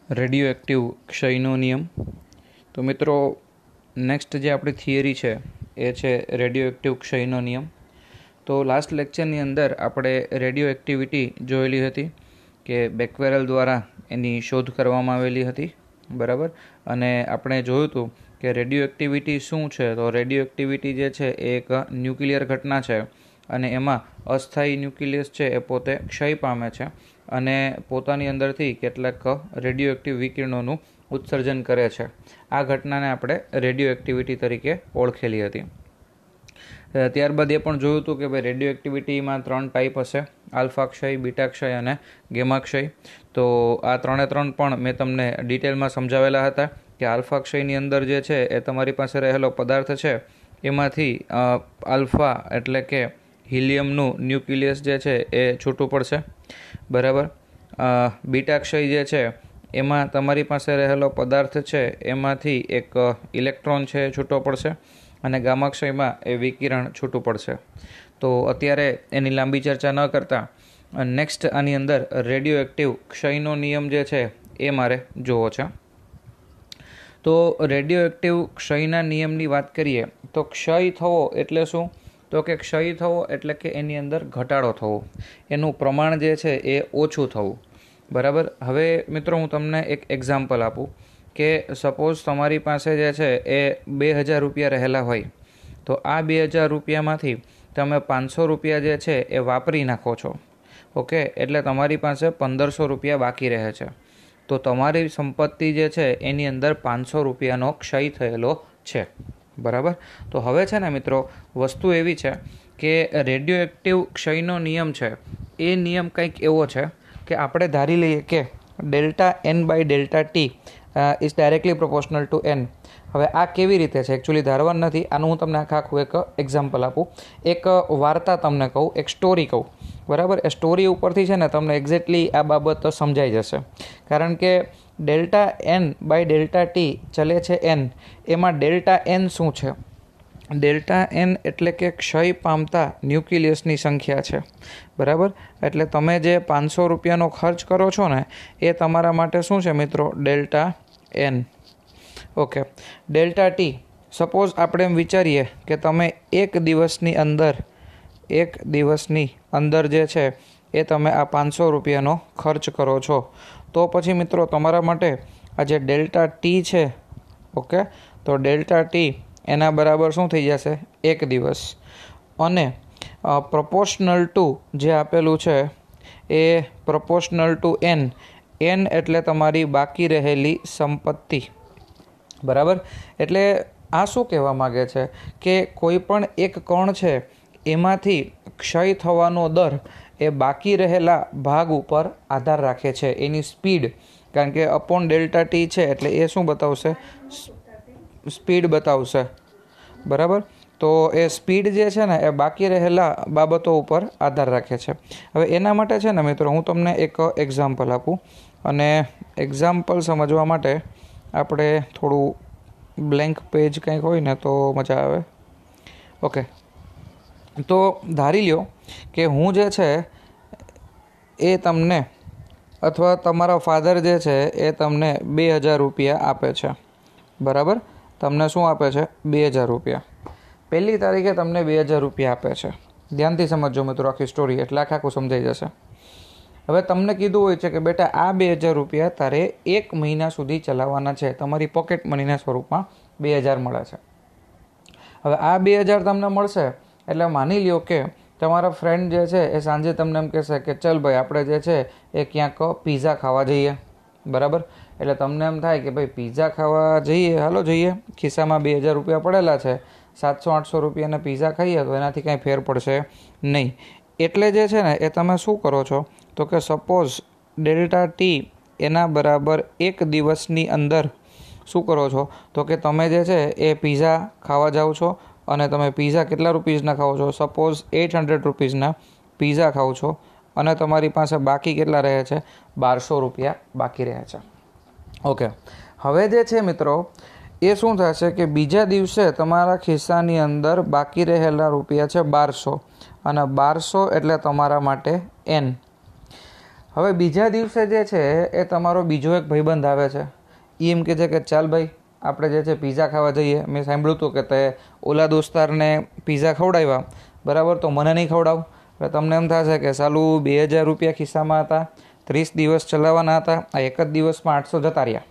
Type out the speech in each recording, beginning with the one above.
Radio active ક્ષયનો નિયમ. તો મિત્રો, નેક્સ્ટ જે આપણી થિયરી છે એ છે રેડિયો એક્ટિવ ક્ષયનો નિયમ. તો લાસ્ટ લેક્ચરની અંદર આપણે રેડિયો એક્ટિવિટી જોયેલી હતી કે બેક્વેરેલ દ્વારા એની શોધ કરવામાં આવેલી હતી, બરાબર. અને આપણે જોયું હતું કે રેડિયો એક્ટિવિટી શું છે. તો રેડિયો એક્ટિવિટી જે છે એ એક ન્યુક્લિયર ઘટના છે અને એમાં અસ્થાયી ન્યુક્લિયસ છે એ પોતે ક્ષય પામે છે અને પોતાની અંદરથી કેટલાક રેડિયો એક્ટિવ વિકિરણોનું ઉત્સર્જન કરે છે. આ ઘટનાને આપણે રેડિયો એક્ટિવિટી તરીકે ઓળખેલી હતી. ત્યારબાદ એ પણ જોયું હતું કે ભાઈ રેડિયો એક્ટિવિટીમાં 3 ટાઈપ હશે: આલ્ફા ક્ષય, બીટા ક્ષય અને ગેમા ક્ષય. તો આ 3 પણ મેં તમને ડિટેલમાં સમજાવેલા હતા કે આલ્ફા ક્ષયની અંદર જે છે એ તમારી પાસે રહેલો પદાર્થ છે એમાંથી આલ્ફા એટલે કે હિલિયમનું ન્યુક્લિયસ જે છે એ છૂટું પડશે, બરાબર. બીટા ક્ષય જે છે એમાં તમારી પાસે રહેલો પદાર્થ છે એમાંથી એક ઇલેક્ટ્રોન છે છૂટો પડશે અને ગામા ક્ષયમાં એ વિકિરણ છૂટું પડશે. તો અત્યારે એની લાંબી ચર્ચા ન કરતાં નેક્સ્ટ આની અંદર રેડિયો એક્ટિવ ક્ષયનો નિયમ જે છે એ મારે જોવો છે. તો રેડિયો એક્ટિવ ક્ષયના નિયમની વાત કરીએ તો ક્ષય થવો એટલે શું? તો કે ક્ષય થવો એટલે કે એની અંદર ઘટાડો થવો, એનું પ્રમાણ જે છે એ ઓછું થવું, બરાબર. હવે મિત્રો, હું તમને એક એક્ઝામ્પલ આપું કે સપોઝ તમારી પાસે જે છે એ 2000 રૂપિયા રહેલા હોય, તો આ 2000 રૂપિયામાંથી તમે 500 રૂપિયા જે છે એ વાપરી નાખો છો, ઓકે. એટલે તમારી પાસે 1500 રૂપિયા બાકી રહે છે. તો તમારી સંપત્તિ જે છે એની અંદર 500 રૂપિયાનો ક્ષય થયેલો છે, બરાબર. તો હવે છે ને મિત્રો, વસ્તુ એવી છે કે રેડિયો એક્ટિવ ક્ષયનો નિયમ છે એ નિયમ કંઈક એવો છે કે આપણે ધારી લઈએ કે delta n by delta t is directly proportional to n. હવે આ કેવી રીતે છે એકચ્યુઅલી ધારવાનું નથી. આનું હું તમને આખું એક એક્ઝામ્પલ આપું, એક વાર્તા તમને કહું, એક સ્ટોરી કહું, બરાબર. એ સ્ટોરી ઉપરથી છે ને તમને એક્ઝેક્ટલી આ બાબત સમજાઈ જશે. કારણ કે delta n by delta t ચલે છે એન, એમાં ડેલ્ટા એન શું છે? ડેલ્ટા એન એટલે કે ક્ષય પામતા ન્યુક્લિયસની સંખ્યા છે, બરાબર. એટલે તમે જે 500 રૂપિયાનો ખર્ચ કરો છો ને એ તમારા માટે શું છે મિત્રો? Delta n, okay. Delta t, suppose આપણે એમ વિચારીએ કે તમે એક દિવસની અંદર જે છે એ તમે આ 500 રૂપિયાનો ખર્ચ કરો છો, તો પછી મિત્રો તમારા માટે આ જે ડેલ્ટા ટી છે, ઓકે, તો ડેલ્ટા ટી એના બરાબર શું થઈ જશે? 1 દિવસ. અને પ્રોપોર્શનલ ટુ જે આપેલું છે એ પ્રોપોર્શનલ ટુ એન, એન એટલે તમારી બાકી રહેલી સંપત્તિ, બરાબર. એટલે આ શું કહેવા માગે છે કે કોઈ પણ એક કણ છે એમાંથી ક્ષય થવાનો દર એ બાકી રહેલા ભાગ ઉપર આધાર રાખે છે, એની સ્પીડ. કારણ કે અપોન ડેલ્ટા ટી છે એટલે એ શું બતાવશે? સ્પીડ બતાવશે, બરાબર. તો એ સ્પીડ જે છે ને એ બાકી રહેલા બાબતો ઉપર આધાર રાખે છે. હવે એના માટે છે ને મિત્રો, હું તમને એક એક્ઝામ્પલ આપું અને એક્ઝામ્પલ સમજવા માટે આપણે થોડું બ્લેન્ક પેજ કંઈક હોય ને તો મજા આવે, ઓકે. તો ધારી લ્યો કે હું જે છે એ તમને અથવા તમારા ફાધર જે છે એ તમને 2000 રૂપિયા આપે છે, બરાબર. તમને શું આપે છે? 2000 રૂપિયા. પહેલી તારીખે તમને 2000 રૂપિયા આપે છે. ધ્યાનથી સમજજો મિત્રો આખી સ્ટોરી, એટલે આખું સમજાઈ જશે. હવે તમને કીધું હોય છે કે બેટા આ 2000 રૂપિયા તારે 1 મહિના સુધી ચલાવવાના છે, તમારી પોકેટ મનીના સ્વરૂપમાં 2000 મળે છે. હવે આ 2000 તમને મળશે એટલે માની લ્યો કે તમારા ફ્રેન્ડ જે છે એ સાંજે તમને એમ કહેશે કે ચલ ભાઈ આપણે જે છે એ ક્યાંક પિઝા ખાવા જઈએ, બરાબર. એટલે તમને એમ થાય કે ભાઈ પિઝા ખાવા જઈએ, હાલો જઈએ. ખિસ્સામાં 2000 રૂપિયા પડેલા છે, 700-800 રૂપિયાના પિઝા ખાઈએ તો એનાથી કાંઈ ફેર પડશે નહીં. એટલે જે છે ને એ તમે શું કરો છો? તો કે સપોઝ ડેલ્ટા ટી એના બરાબર 1 દિવસની અંદર શું કરો છો? તો કે તમે જે છે એ પિઝા ખાવા જાઓ છો અને તમે પિઝા કેટલા રૂપીસના ખાઓ છો? સપોઝ 800 રૂપીસના પિઝા ખાઓ છો અને તમારી પાસે બાકી કેટલા રહે છે? 1200 રૂપિયા બાકી રહે છે, ઓકે. હવે જે છે મિત્રો એ શું થશે કે બીજા દિવસે તમારા ખિસ્સાની અંદર બાકી રહેલા રૂપિયા છે 1200 અને 1200 એટલે તમારા માટે એન. હવે બીજા દિવસે જે છે એ તમારો બીજો એક ભાઈબંધ આવે છે. એ એમ કહે છે કે ચાલ ભાઈ આપણે જે છે પિઝા ખાવા જઈએ. મેં સાંભળ્યું હતું કે તે ઓલા દોસ્તારને પિઝા ખવડાવ્યા, બરાબર, તો મને નહીં ખવડાવ. એટલે તમને એમ થશે કે સાલું 2000 રૂપિયા ખિસ્સામાં હતા, 30 દિવસ ચલાવવાના હતા, આ એક જ દિવસમાં 800 જતા રહ્યા.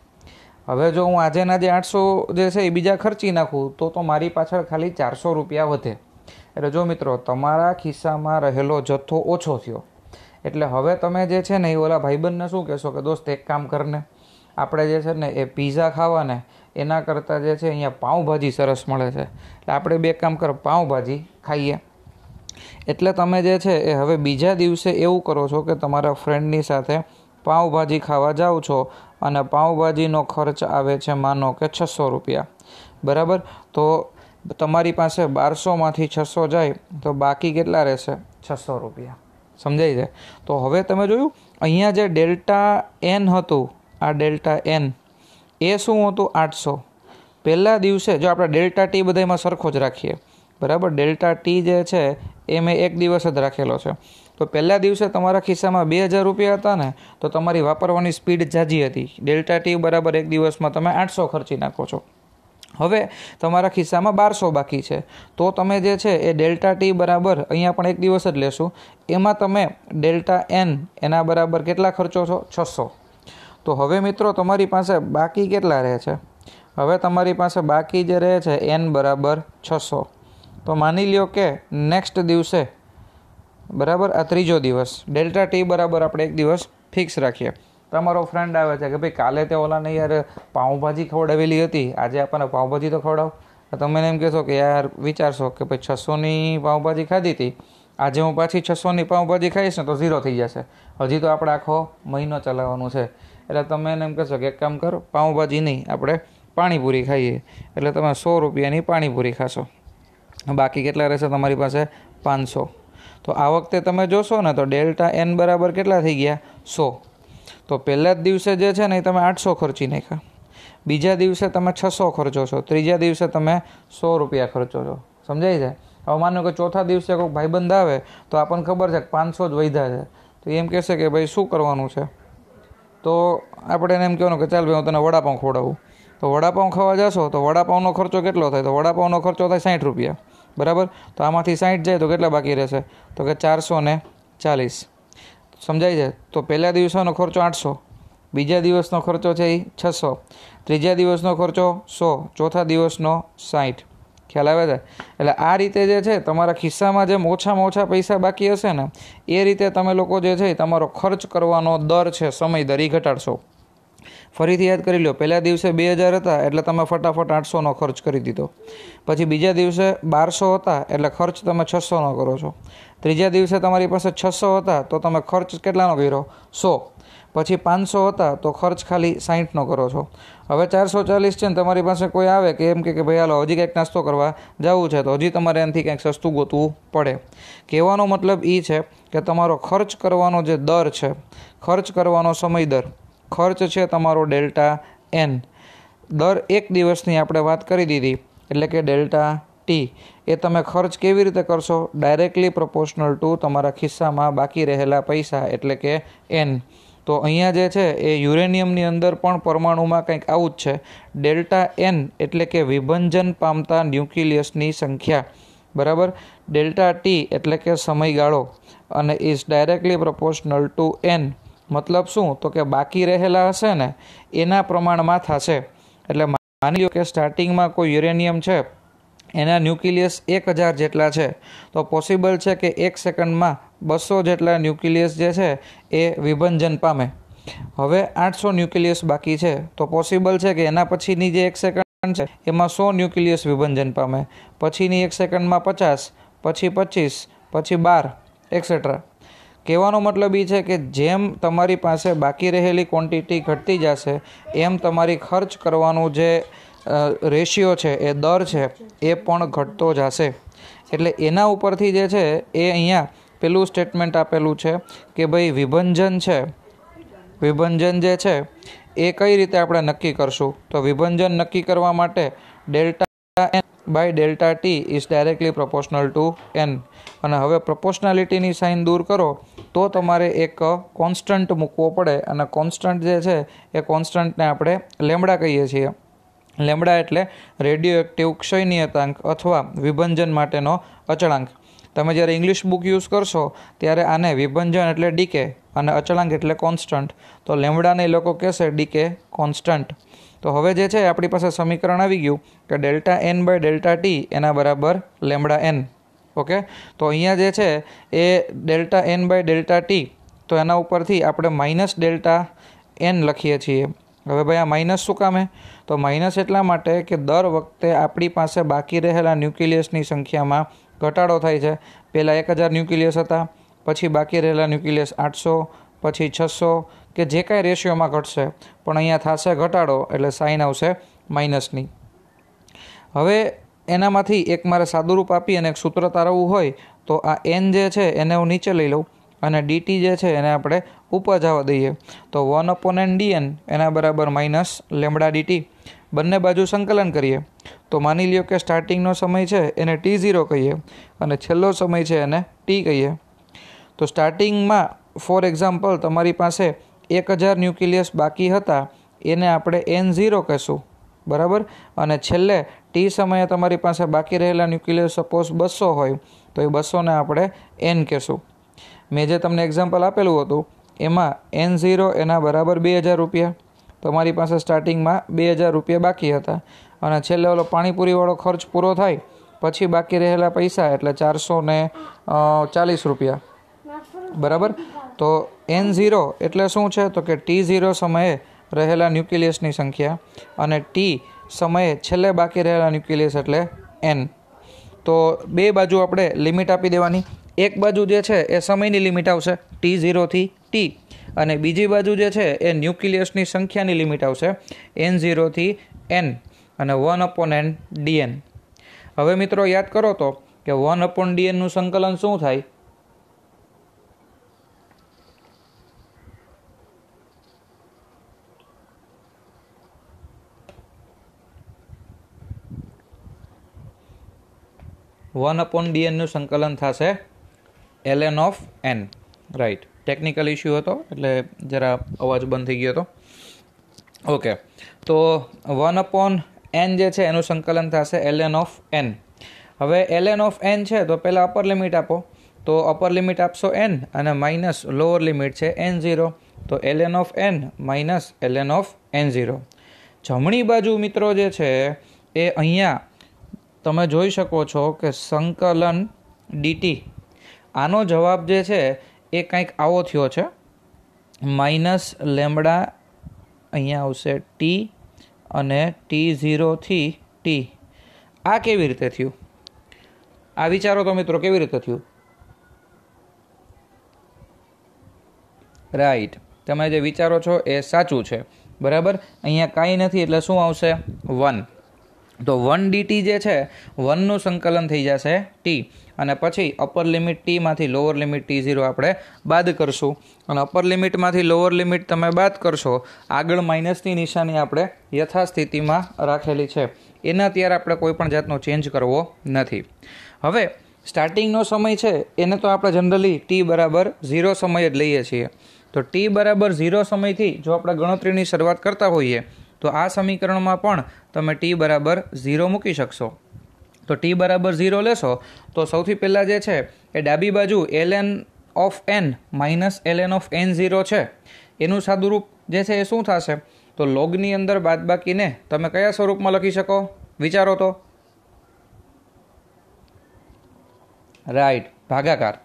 હવે જો હું આજેના જે 800 જે છે એ બીજા ખર્ચી નાખું તો મારી પાછળ ખાલી 400 રૂપિયા વધે. એટલે જો મિત્રો, તમારા ખિસ્સામાં રહેલો જથ્થો ઓછો થયો. એટલે હવે તમે જે છે ને એ ઓલા ભાઈબંધને શું કહેશો કે દોસ્ત એક કામ કરને, આપણે જે છે ને એ પિઝા ખાવાને એના કરતાં જે છે અહીંયા પાઉંભાજી સરસ મળે છે, એટલે આપણે બે કામ કરો, પાઉંભાજી ખાઈએ. એટલે તમે જે છે એ હવે બીજા દિવસે એવું કરો છો કે તમારા ફ્રેન્ડની સાથે પાઉંભાજી ખાવા જાઓ છો અને પાઉંભાજીનો ખર્ચ આવે છે માનો કે 600 રૂપિયા, બરાબર. તો તમારી પાસે 1200માંથી 600 જાય તો બાકી કેટલા રહેશે? 600 રૂપિયા. સમજાય છે? તો હવે તમે જોયું અહીંયા જે ડેલ્ટા એન હતું, આ ડેલ્ટા એન એ શું હતું? 800. પહેલા દિવસે જો આપણે ડેલ્ટા ટી બધામાં સરખો જ રાખીએ, બરાબર, ડેલ્ટા ટી જે છે એ મેં એક દિવસ જ રાખેલો છે. તો પહેલા દિવસે તમારા ખિસ્સામાં 2000 રૂપિયા હતા ને, તો તમારી વાપરવાની સ્પીડ ઝાઝી હતી. ડેલ્ટા ટી બરાબર એક દિવસમાં તમે 800 ખર્ચી નાખો છો. હવે તમારા ખિસ્સામાં 1200 બાકી છે, તો તમે જે છે એ ડેલ્ટા ટી બરાબર અહીંયા પણ એક દિવસ જ લેશું, એમાં તમે ડેલ્ટા એન એના બરાબર કેટલા ખર્ચો છો? 600. તો હવે મિત્રો તમારી પાસે બાકી કેટલા રહે છે? હવે તમારી પાસે બાકી જે રહે છે એન બરાબર 600. તો માની લ્યો કે નેક્સ્ટ દિવસે, બરાબર, આ ત્રીજો દિવસ, ડેલ્ટા ટી બરાબર આપણે એક દિવસ ફિક્સ રાખીએ. તમારો ફ્રેન્ડ આવે છે કે ભાઈ કાલે તે ઓલાને યાર પાઉંભાજી ખવડાવેલી હતી, આજે આપણને પાઉંભાજી તો ખવડાવ. તમે એમ કહેશો કે યાર વિચારશો કે ભાઈ 600ની પાઉંભાજી ખાધી હતી, આજે હું પાછી 600ની પાઉંભાજી ખાઈશ ને તો 0 થઈ જશે. હજી તો આપણે આખો મહિનો ચલાવવાનું છે. એટલે તમે એને એમ કહેશો કે એક કામ કરો, પાઉંભાજી નહીં, આપણે પાણીપુરી ખાઈએ. એટલે તમે 100 રૂપિયાની પાણીપુરી ખાશો. બાકી કેટલા રહેશે તમારી પાસે? 500. તો આ વખતે તમે જોશો ને તો ડેલ્ટા એન બરાબર કેટલા થઈ ગયા? 100. તો પહેલા જ દિવસે જે છે ને એ તમે 800 ખર્ચી નાખ્યા, બીજા દિવસે તમે 600 ખર્ચો છો, ત્રીજા દિવસે તમે 100 રૂપિયા ખર્ચો છો. સમજાય છે? હવે માનો કે ચોથા દિવસે કોઈ ભાઈબંધ આવે તો આપણને ખબર છે કે 500 જ વધ્યા છે, તો એમ કહેશે કે ભાઈ શું કરવાનું છે? તો આપણે એને એમ કહેવાનું કે ચાલ ભાઈ હું તને વડાપાઉં ખવડાવું. તો વડાપાઉં ખાવા જશો તો વડાપાઉંનો ખર્ચો કેટલો થાય? તો વડાપાઉંનો ખર્ચો થાય 60 રૂપિયા, બરાબર. તો આમાંથી 60 જાય તો કેટલા બાકી રહેશે? તો કે 440. સમજાય છે? તો પહેલા દિવસનો ખર્ચો 800, બીજા દિવસનો ખર્ચો છે એ 600, ત્રીજા દિવસનો ખર્ચો 100, ચોથા દિવસનો 60. ખ્યાલ આવે છે? એટલે આ રીતે જે છે તમારા ખિસ્સામાં જેમ ઓછામાં ઓછા પૈસા બાકી હશે ને એ રીતે તમે લોકો જે છે તમારો ખર્ચ કરવાનો દર છે, સમય દર, એ ઘટાડશો. ફરીથી યાદ કરી લો, પહેલા દિવસે 2000 હતા એટલે તમે ફટાફટ 800નો ખર્ચ કરી દીધો. પછી બીજા દિવસે 1200 હતા એટલે ખર્ચ તમે 600નો કરો છો. ત્રીજા દિવસે તમારી પાસે 600 હતા તો તમે ખર્ચ કેટલાનો કર્યો? 100. પછી 500 હતા તો ખર્ચ ખાલી 60નો કરો છો. હવે 440 છે ને તમારી પાસે કોઈ આવે કે એમ કે ભાઈ હાલો હજી કંઈક નાસ્તો કરવા જવું છે, તો હજી તમારે એનાથી કંઈક સસ્તું ગોતવું પડે. કહેવાનો મતલબ એ છે કે તમારો ખર્ચ કરવાનો જે દર છે, ખર્ચ કરવાનો સમય દર, ખર્ચ છે તમારો ડેલ્ટા એન, દર એક દિવસની આપણે વાત કરી દીધી, એટલે કે ડેલ્ટા ટી. એ તમે ખર્ચ કેવી રીતે કરશો? ડાયરેક્ટલી પ્રોપોર્શનલ ટુ તમારા ખિસ્સામાં બાકી રહેલા પૈસા, એટલે કે એન. તો અહીંયા જે છે એ યુરેનિયમની અંદર પણ પરમાણુમાં કંઈક આવું જ છે. ડેલ્ટા એન એટલે કે વિભંજન પામતા ન્યુક્લિયસની સંખ્યા, બરાબર. ડેલ્ટા ટી એટલે કે સમયગાળો, અને is directly proportional to n. મતલબ શું? તો કે બાકી રહેલા હશે ને એના પ્રમાણમાં થશે. એટલે માની લો કે સ્ટાર્ટિંગમાં કોઈ યુરેનિયમ છે, એના ન્યુક્લિયસ 1000 જેટલા છે, તો પોસિબલ છે કે 1 સેકન્ડમાં 200 જેટલા ન્યુક્લિયસ જે છે એ વિભંજન પામે. હવે 800 ન્યુક્લિયસ બાકી છે, તો પોસિબલ છે કે એના પછીની જે 1 સેકન્ડ છે એમાં 100 ન્યુક્લિયસ વિભંજન પામે, પછીની 1 સેકન્ડમાં 50, પછી 25, પછી 12, એક્સેટ્રા. કહેવાનો મતલબ એ છે કે જેમ તમારી પાસે બાકી રહેલી ક્વોન્ટિટી ઘટતી જશે એમ તમારી ખર્ચ કરવાનું જે રેશિયો છે, એ દર છે, એ પણ ઘટતો જશે. એટલે એના ઉપરથી જે છે એ અહીંયા પેલું સ્ટેટમેન્ટ આપેલું છે કે ભાઈ વિભંજન છે, વિભંજન જે છે એ કઈ રીતે આપણે નક્કી કરશું? તો વિભંજન નક્કી કરવા માટે delta n by delta t is directly proportional to n. અને હવે પ્રોપોર્શનાલિટીની સાઇન દૂર કરો તો તમારે એક કોન્સ્ટન્ટ મૂકવો પડે, અને કોન્સ્ટન્ટ જે છે એ કોન્સ્ટન્ટને આપણે લેમ્બડા કહીએ છીએ. લેમ્બડા એટલે રેડિયો એક્ટિવ ક્ષય નિયતાંક અથવા વિભંજન માટેનો અચળાંક. તમે જ્યારે ઇંગ્લિશ બુક યુઝ કરશો ત્યારે આને વિભંજન એટલે ડીકે અને અચળાંક એટલે કોન્સ્ટન્ટ. તો લેમ્બડાને એ લોકો કહેશે ડીકે કોન્સ્ટન્ટ. તો હવે જે છે આપણી પાસે સમીકરણ આવી ગયું કે delta n by delta t એના બરાબર લેમ્બડા એન. ઓકે, તો અહીંયા જે છે એ delta n by delta t, તો એના ઉપરથી આપણે માઇનસ ડેલ્ટા એન લખીએ છીએ. હવે ભાઈ આ માઇનસ શું કામે? તો માઇનસ એટલા માટે કે દર વખતે આપણી પાસે બાકી રહેલા ન્યુક્લિયસની સંખ્યામાં ઘટાડો થાય છે. પહેલાં 1000 ન્યુક્લિયસ હતા, પછી બાકી રહેલા ન્યુક્લિયસ 800, પછી 600, કે જે કાંઈ રેશિયોમાં ઘટશે, પણ અહીંયા થશે ઘટાડો એટલે સાઇન આવશે માઇનસની. હવે એનામાંથી એક મારે સાદુરૂપ આપી અને એક સૂત્ર તારવવું હોય તો આ એન જે છે એને હું નીચે લઈ લઉં અને ડીટી જે છે એને આપણે ઉપર જવા દઈએ. તો 1/n dn એના બરાબર માઇનસ લેમ્બડા ડીટી. બંને બાજુ સંકલન કરીએ તો માની લ્યો કે સ્ટાર્ટિંગનો સમય છે એને t0 કહીએ અને છેલ્લો સમય છે એને t કહીએ. તો સ્ટાર્ટિંગમાં ફોર એક્ઝામ્પલ તમારી પાસે 1000 ન્યુક્લિયસ બાકી હતા, એને આપણે n0 કહેશું, બરાબર. અને છેલ્લે t સમયે તમારી પાસે બાકી રહેલા ન્યુક્લિયસ સપોઝ 200 હોય તો એ 200ને આપણે n કહેશું. મેં જે તમને એક્ઝામ્પલ આપેલું હતું એમાં n0 એના બરાબર 2000 રૂપિયા. તમારી પાસે સ્ટાર્ટિંગમાં 2000 રૂપિયા બાકી હતા અને છેલ્લે ઓલો પાણીપુરીવાળો ખર્ચ પૂરો થાય પછી બાકી રહેલા પૈસા એટલે 440 રૂપિયા, બરાબર. તો n0 એટલે શું છે? તો કે t0 સમયે રહેલા ન્યુક્લિયસની સંખ્યા અને t સમયે છેલ્લે બાકી રહેલા ન્યુક્લિયસ એટલે n. તો બે બાજુ આપણે લિમિટ આપી દેવાની. એક બાજુ જે છે એ સમયની લિમિટ આવશે t0 થી t, અને બીજી બાજુ જે છે એ ન્યુક્લિયસની સંખ્યાની લિમિટ આવશે n0 થી n અને 1/n dn. હવે મિત્રો યાદ કરો તો કે 1/dn નું સંકલન શું થાય? dn નું સંકલન થશે ln of n. Right, technical issue હતો એટલે જરા અવાજ બંધ થઈ ગયો હતો. ઓકે, તો 1/n જે છે એનું સંકલન થશે ln of n. હવે ln of n છે તો પહેલાં અપર લિમિટ આપો, તો અપર લિમિટ આપશો n અને માઇનસ લોઅર લિમિટ છે n0, તો ln of n minus ln of n0. જમણી બાજુ મિત્રો જે છે એ અહીંયા તમે જોઈ શકો છો કે સંકલન dt, આનો જવાબ જે છે એ કંઈક આવો થયો છે, માઇનસ લેમ્બડા અહીંયા આવશે t અને t0 થી t. આ કેવી રીતે થયું? આ વિચારો તો મિત્રો કેવી રીતે થયું? રાઈટ, તમે જે વિચારો છો એ સાચું છે, બરાબર. અહીંયા કાંઈ નથી એટલે શું આવશે? 1. તો 1 dt જે છે 1 નું સંકલન થઈ જશે t, અને પછી અપર લિમિટ t માંથી લોઅર લિમિટ t0 આપણે બાદ કરશું, અને અપર લિમિટમાંથી લોઅર લિમિટ તમે બાદ કરશો, આગળ માઇનસની નિશાની આપણે યથાસ્થિતિમાં રાખેલી છે, એના ત્યારે આપણે કોઈ પણ જાતનો ચેન્જ કરવો નથી. હવે સ્ટાર્ટિંગનો સમય છે એને તો આપણે જનરલી t બરાબર 0 સમય જ લઈએ છીએ. તો t બરાબર 0 સમયથી જો આપણે ગણતરીની શરૂઆત કરતા હોઈએ તો આ સમીકરણમાં પણ તમે t બરાબર 0 મૂકી શકશો. તો t બરાબર 0 લેશો તો સૌથી પહેલાં જે છે એ ડાબી બાજુ ln of n minus ln of n0 છે એનું સાદુરૂપ જે છે એ શું થશે? તો લોગની અંદર બાદબાકીને તમે કયા સ્વરૂપમાં લખી શકો? વિચારો તો. રાઈટ, ભાગાકાર,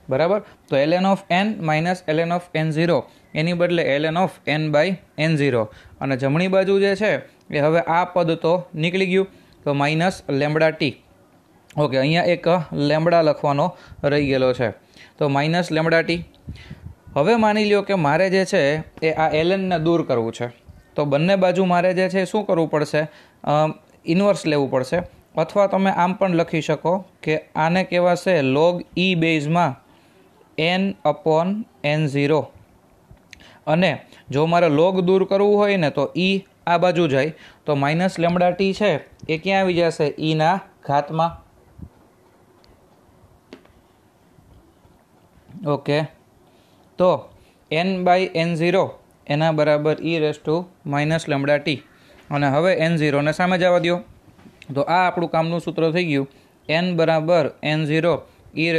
બરાબર. તો ln of n minus ln of n0 એની બદલે ln of n by n0, અને જમણી બાજુ જે છે એ હવે આ પદ તો નીકળી ગયું, તો માઇનસ લેમ્બડા ટી. ઓકે, અહીંયા એક લેમ્બડા લખવાનો રહી ગયેલો છે, તો માઇનસ લેમ્બડા ટી. હવે માની લ્યો કે મારે જે છે એ આ lnને દૂર કરવું છે, તો બંને બાજુ મારે જે છે શું કરવું પડશે? ઇન્વર્સ લેવું પડશે, અથવા તમે આમ પણ લખી શકો કે આને કહેવાશે log e બેઝમાં n/n0. અને જો મારે લોગ દૂર કરવું હોય ને તો e આ બાજુ જાય તો માઇનસ લેમ્બડા ટી છે એ ક્યાં આવી જશે? ઈના ઘાતમાં ઓકે તો n/n0 એના બરાબર e⁻ અને હવે n0 ને સામે જવા દો તો આ આપણું કામનું સૂત્ર થઈ ગયું n બરાબર n0 e⁻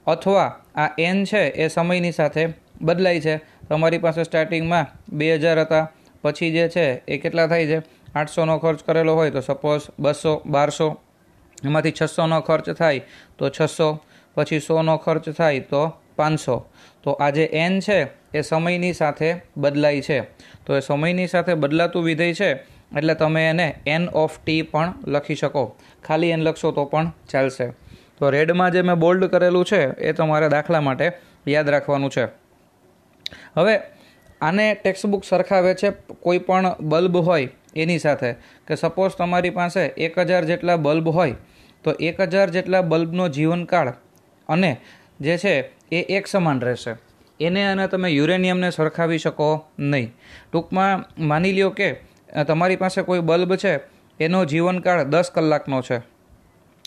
અથવા આ n છે એ સમયની સાથે બદલાય છે. તમારી પાસે સ્ટાર્ટિંગમાં 2000 હતા, પછી જે છે એ કેટલા થાય છે 800નો ખર્ચ કરેલો હોય તો સપોઝ 200 1200, એમાંથી 600નો ખર્ચ થાય તો 600, પછી 100નો ખર્ચ થાય તો 500. તો આ જે n છે એ સમયની સાથે બદલાય છે. તો એ સમયની સાથે બદલાતું વિધેય છે એટલે તમે એને n of t પણ લખી શકો. ખાલી n લખશો તો પણ ચાલશે. તો રેડમાં જે મેં બોલ્ડ કરેલું છે એ તમારે દાખલા માટે યાદ રાખવાનું છે. હવે આને ટેક્સ્ટબુક સરખાવે છે કોઈ પણ બલ્બ હોય એની સાથે, કે સપોઝ તમારી પાસે 1000 જેટલા બલ્બ હોય તો 1000 જેટલા બલ્બનો જીવનકાળ અને જે છે એ એક સમાન રહેશે. એને અને તમે યુરેનિયમને સરખાવી શકો નહીં. ટૂંકમાં માની લ્યો કે તમારી પાસે કોઈ બલ્બ છે એનો જીવનકાળ 10 કલાકનો છે,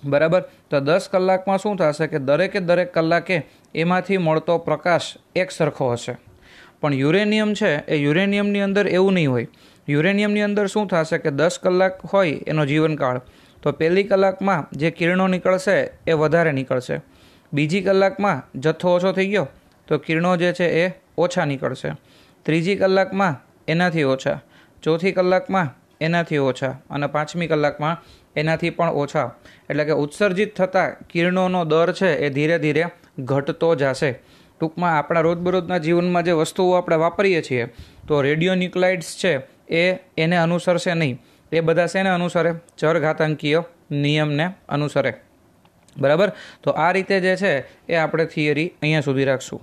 બરાબર. તો 10 કલાકમાં શું થશે કે દરેક કલાકે એમાંથી મળતો પ્રકાશ એક સરખો હશે. પણ યુરેનિયમ છે એ યુરેનિયમની અંદર એવું નહીં હોય. યુરેનિયમની અંદર શું થશે કે 10 કલાક હોય એનો જીવનકાળ, તો પહેલી કલાકમાં જે કિરણો નીકળશે એ વધારે નીકળશે, બીજી કલાકમાં જથ્થો ઓછો થઈ ગયો તો કિરણો જે છે એ ઓછા નીકળશે, ત્રીજી કલાકમાં એનાથી ઓછા, ચોથી કલાકમાં એનાથી ઓછા અને પાંચમી કલાકમાં એનાથી પણ ઓછા. એટલે કે ઉત્સર્જિત થતા કિરણોનો દર છે એ ધીરે ધીરે ઘટતો જશે. ટૂંકમાં આપણા રોજબરોજના જીવનમાં જે વસ્તુઓ આપણે વાપરીએ છીએ તો રેડિયો ન્યુક્લાઇડ્સ છે એ એને અનુસરશે નહીં. એ બધા શેને અનુસરે? ચરઘાતાંકીય નિયમને અનુસરે, બરાબર. તો આ રીતે જે છે એ આપણે થિયરી અહીંયા સુધી રાખશું.